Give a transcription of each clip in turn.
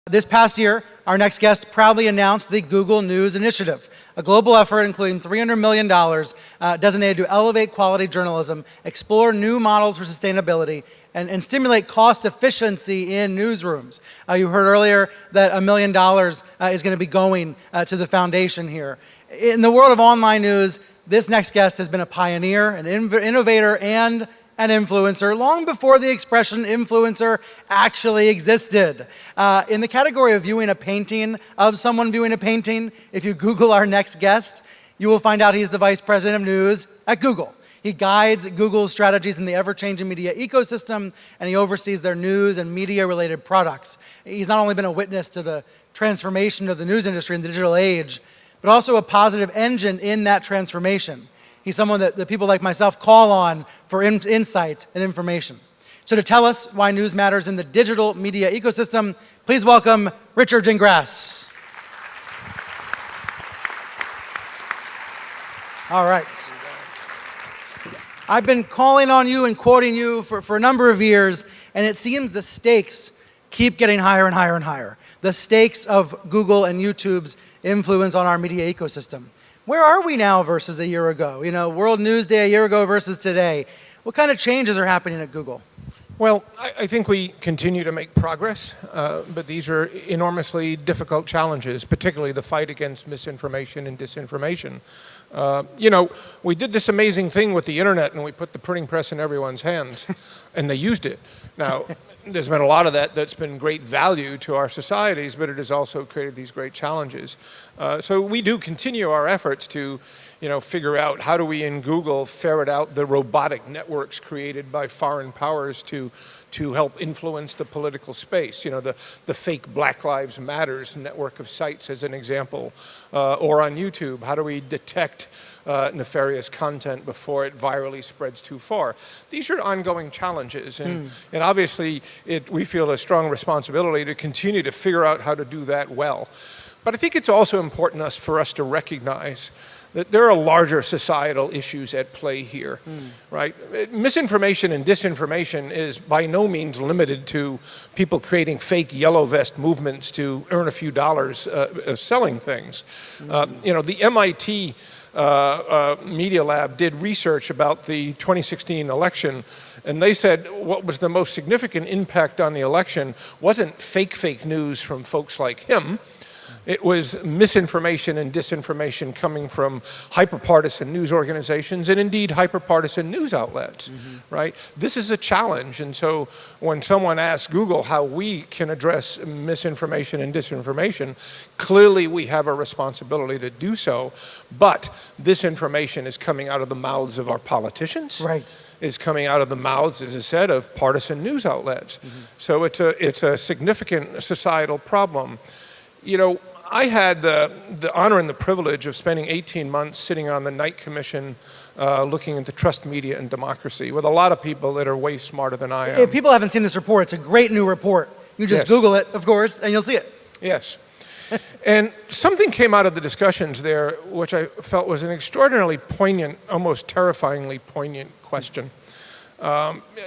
This past year, our next guest proudly announced the Google News Initiative, a global effort including $300 million designated to elevate quality journalism, explore new models for sustainability, and stimulate cost efficiency in newsrooms. You heard earlier that $1 million is going to be going to the foundation here. In the world of online news, this next guest has been a pioneer, an innovator, and an influencer long before the expression influencer actually existed. In the category of viewing a painting, of someone viewing a painting, if you Google our next guest, you will find out he's the Vice President of News at Google. He guides Google's strategies in the ever-changing media ecosystem, and he oversees their news and media-related products. He's not only been a witness to the transformation of the news industry in the digital age, but also a positive engine in that transformation. He's someone that people like myself call on for insights and information. So to tell us why news matters in the digital media ecosystem, please welcome Richard Gingras. All right. I've been calling on you and quoting you for a number of years, and it seems the stakes keep getting higher and higher and higher. The stakes of Google and YouTube's influence on our media ecosystem. Where are we now versus a year ago? You know, World News Day a year ago versus today. What kind of changes are happening at Google? Well, I think we continue to make progress, but these are enormously difficult challenges, particularly the fight against misinformation and disinformation. You know, we did this amazing thing with the internet and we put the printing press in everyone's hands and they used it. Now, there's been a lot of that's been great value to our societies, but it has also created these great challenges. So we do continue our efforts to, you know, figure out how do we in Google ferret out the robotic networks created by foreign powers to help influence the political space. You know, the fake Black Lives Matters network of sites as an example, or on YouTube, how do we detect nefarious content before it virally spreads too far? These are ongoing challenges, and obviously we feel a strong responsibility to continue to figure out how to do that well. But I think it's also important for us to recognize that there are larger societal issues at play here, right? Misinformation and disinformation is by no means limited to people creating fake yellow vest movements to earn a few dollars selling things. You know, the MIT Media Lab did research about the 2016 election, and they said what was the most significant impact on the election wasn't fake news from folks like him. It was misinformation and disinformation coming from hyper-partisan news organizations and indeed hyper-partisan news outlets, right? This is a challenge, and so when someone asks Google how we can address misinformation and disinformation, clearly we have a responsibility to do so, but this information is coming out of the mouths of our politicians. Right. Is coming out of the mouths, as I said, of partisan news outlets. So it's a significant societal problem. You know, I had the honor and the privilege of spending 18 months sitting on the Knight Commission looking into trust media and democracy with a lot of people that are way smarter than I am. If people haven't seen this report, it's a great new report. You just Google it, of course, and you'll see it. Yes. And something came out of the discussions there which I felt was an extraordinarily poignant, almost terrifyingly poignant question.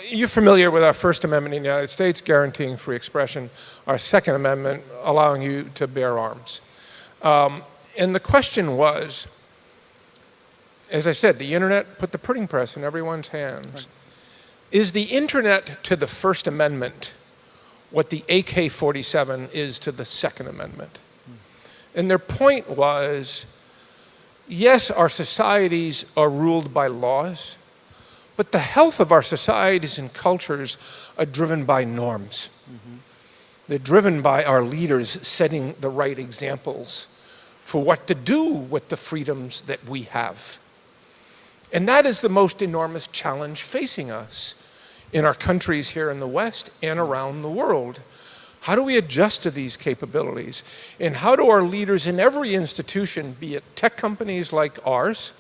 You're familiar with our First Amendment in the United States guaranteeing free expression, our Second Amendment allowing you to bear arms. And the question was, as I said, the internet put the printing press in everyone's hands. Right. Is the internet to the First Amendment what the AK-47 is to the Second Amendment? And their point was, yes, our societies are ruled by laws, but the health of our societies and cultures are driven by norms. They're driven by our leaders setting the right examples for what to do with the freedoms that we have. And that is the most enormous challenge facing us in our countries here in the West and around the world. How do we adjust to these capabilities? And how do our leaders in every institution, be it tech companies like ours,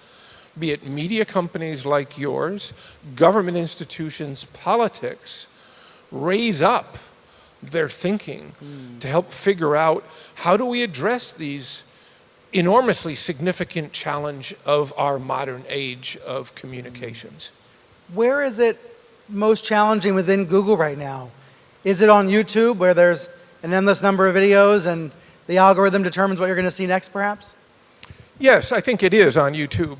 be it media companies like yours, government institutions, politics, raise up their thinking to help figure out how do we address these enormously significant challenge of our modern age of communications. Where is it most challenging within Google right now? Is it on YouTube where there's an endless number of videos and the algorithm determines what you're going to see next, perhaps? Yes, I think it is on YouTube.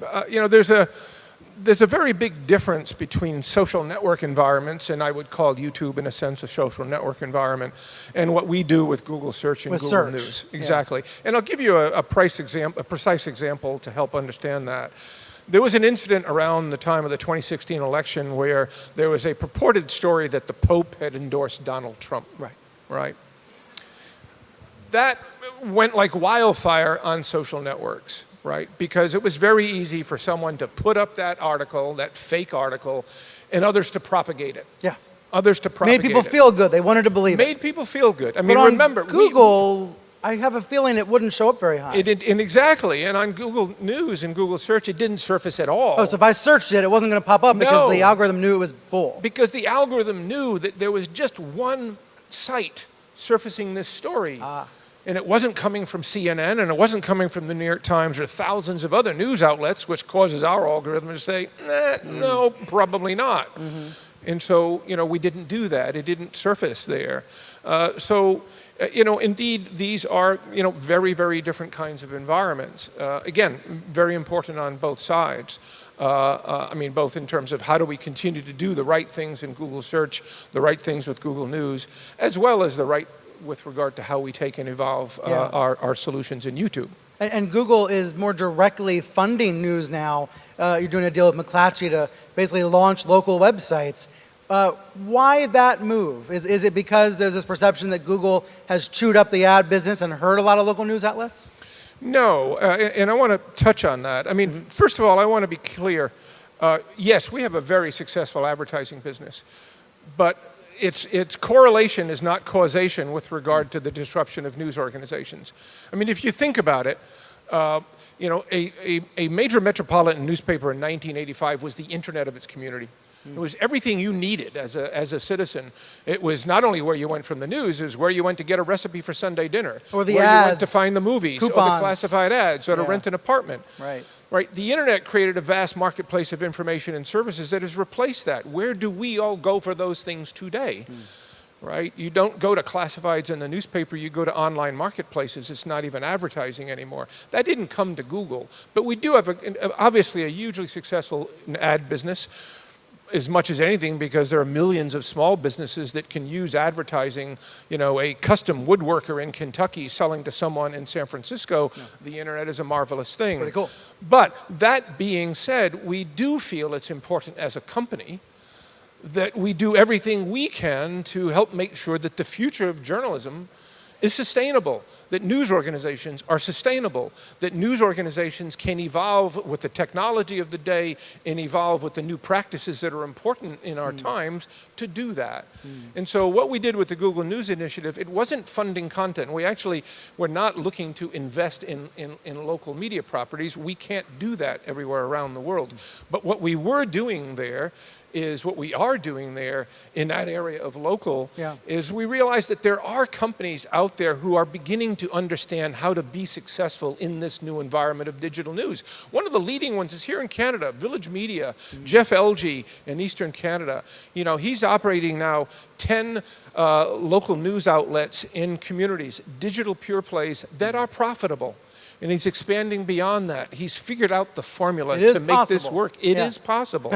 There's a very big difference between social network environments, and I would call YouTube in a sense a social network environment, and what we do with Google Search and With Google search. News. Exactly. Yeah. And I'll give you a precise example to help understand that. There was an incident around the time of the 2016 election where there was a purported story that the Pope had endorsed Donald Trump. Right. That went like wildfire on social networks. Right? Because it was very easy for someone to put up that article, that fake article, and others to propagate it. Yeah. Others to propagate it. Made people feel good. They wanted to believe it. Made people feel good. I mean, But on remember, Google, I have a feeling it wouldn't show up very high. and exactly. And on Google News and Google Search, it didn't surface at all. Oh, so if I searched it, it wasn't going to pop up because No. the algorithm knew it was bull. Because the algorithm knew that there was just one site surfacing this story. And it wasn't coming from CNN, and it wasn't coming from the New York Times or thousands of other news outlets, which causes our algorithm to say, no, probably not. And so, we didn't do that. It didn't surface there. Indeed, these are, very, very different kinds of environments. Again, very important on both sides. Both in terms of how do we continue to do the right things in Google Search, the right things with Google News, as well as the right with regard to how we take and evolve our solutions in YouTube. And Google is more directly funding news now. You're doing a deal with McClatchy to basically launch local websites. Why that move? Is it because there's this perception that Google has chewed up the ad business and hurt a lot of local news outlets? No, and I want to touch on that. I mean, first of all, I want to be clear. Yes, we have a very successful advertising business, but its correlation is not causation with regard to the disruption of news organizations. I mean, if you think about it, a major metropolitan newspaper in 1985 was the internet of its community. It was everything you needed as a citizen. It was not only where you went from the news, it was where you went to get a recipe for Sunday dinner. Or the where ads. you went to find the movies, Coupons. or the classified ads, or to rent an apartment. Right. The internet created a vast marketplace of information and services that has replaced that. Where do we all go for those things today? Right? You don't go to classifieds in the newspaper, you go to online marketplaces. It's not even advertising anymore. That didn't come to Google. But we do have, obviously, a hugely successful ad business, as much as anything, because there are millions of small businesses that can use advertising. A custom woodworker in Kentucky selling to someone in San Francisco, the internet is a marvelous thing. Pretty cool. But that being said, we do feel it's important as a company that we do everything we can to help make sure that the future of journalism is sustainable, that news organizations are sustainable, that news organizations can evolve with the technology of the day and evolve with the new practices that are important in our times to do that. And so what we did with the Google News Initiative, it wasn't funding content. We actually were not looking to invest in local media properties. We can't do that everywhere around the world. But what we are doing there in that area of local is we realize that there are companies out there who are beginning to understand how to be successful in this new environment of digital news. One of the leading ones is here in Canada, Village Media, Jeff Elgie in Eastern Canada. He's operating now 10 local news outlets in communities, digital pure plays that are profitable. And he's expanding beyond that. He's figured out the formula to make this work. It is possible.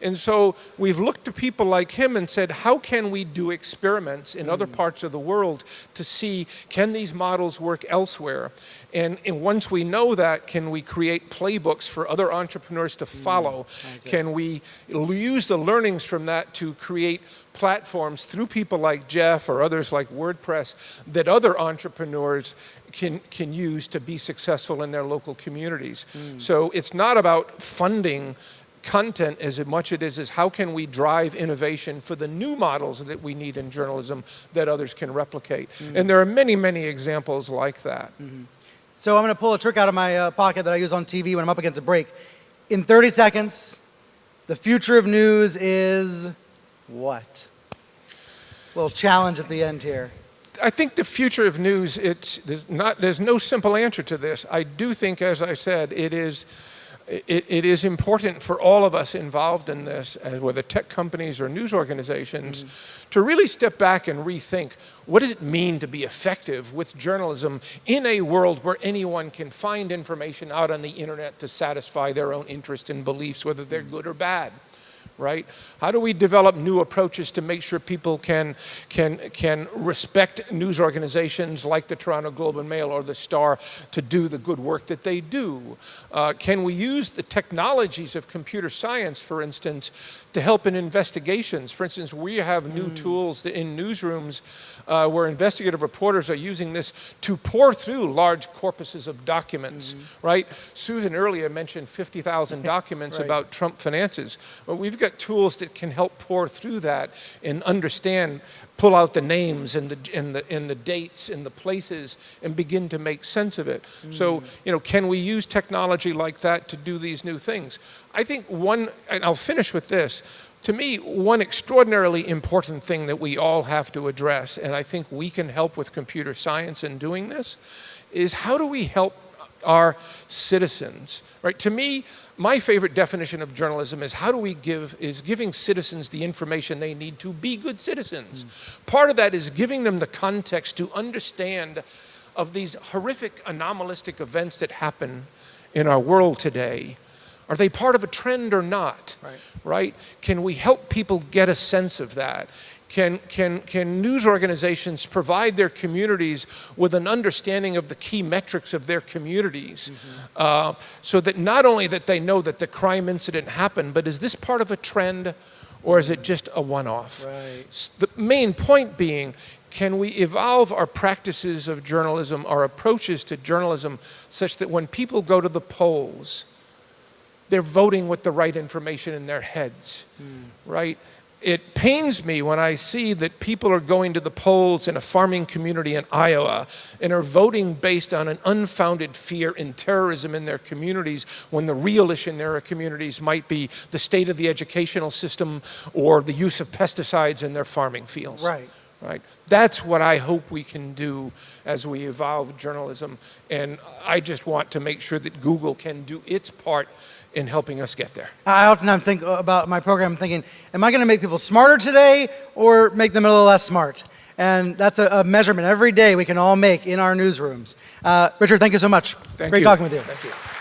And so we've looked to people like him and said, how can we do experiments in other parts of the world to see, can these models work elsewhere? And once we know that, can we create playbooks for other entrepreneurs to follow? Can we use the learnings from that to create platforms through people like Jeff or others like WordPress that other entrepreneurs can use to be successful in their local communities? So it's not about funding content as much as it is how can we drive innovation for the new models that we need in journalism that others can replicate. And there are many, many examples like that. So I'm going to pull a trick out of my pocket that I use on TV when I'm up against a break. In 30 seconds, the future of news is what? A little challenge at the end here. I think the future of news, there's no simple answer to this. I do think, as I said, it is it is important for all of us involved in this, whether tech companies or news organizations, to really step back and rethink, what does it mean to be effective with journalism in a world where anyone can find information out on the internet to satisfy their own interest and beliefs, whether they're good or bad, right? How do we develop new approaches to make sure people can respect news organizations like the Toronto Globe and Mail or the Star to do the good work that they do? Can we use the technologies of computer science, for instance, to help in investigations? For instance, we have new tools in newsrooms where investigative reporters are using this to pore through large corpuses of documents, right? Susan earlier mentioned 50,000 documents about Trump finances. Well, we've got tools that can help pore through that and understand, pull out the names and the dates and the places and begin to make sense of it. So, can we use technology like that to do these new things? I think one, and I'll finish with this, to me, one extraordinarily important thing that we all have to address, and I think we can help with computer science in doing this, is how do we help our citizens, right? To me, my favorite definition of journalism is giving citizens the information they need to be good citizens. Part of that is giving them the context to understand of these horrific anomalistic events that happen in our world today. Are they part of a trend or not? Right? Can we help people get a sense of that? Can news organizations provide their communities with an understanding of the key metrics of their communities, so that not only that they know that the crime incident happened, but is this part of a trend or is it just a one-off? The main point being, can we evolve our practices of journalism, our approaches to journalism, such that when people go to the polls, they're voting with the right information in their heads, right? It pains me when I see that people are going to the polls in a farming community in Iowa and are voting based on an unfounded fear in terrorism in their communities, when the real issue in their communities might be the state of the educational system or the use of pesticides in their farming fields. Right? That's what I hope we can do as we evolve journalism, and I just want to make sure that Google can do its part in helping us get there. I oftentimes think about my program thinking, am I going to make people smarter today or make them a little less smart? And that's a measurement every day we can all make in our newsrooms. Richard, thank you so much. Great talking with you. Thank you.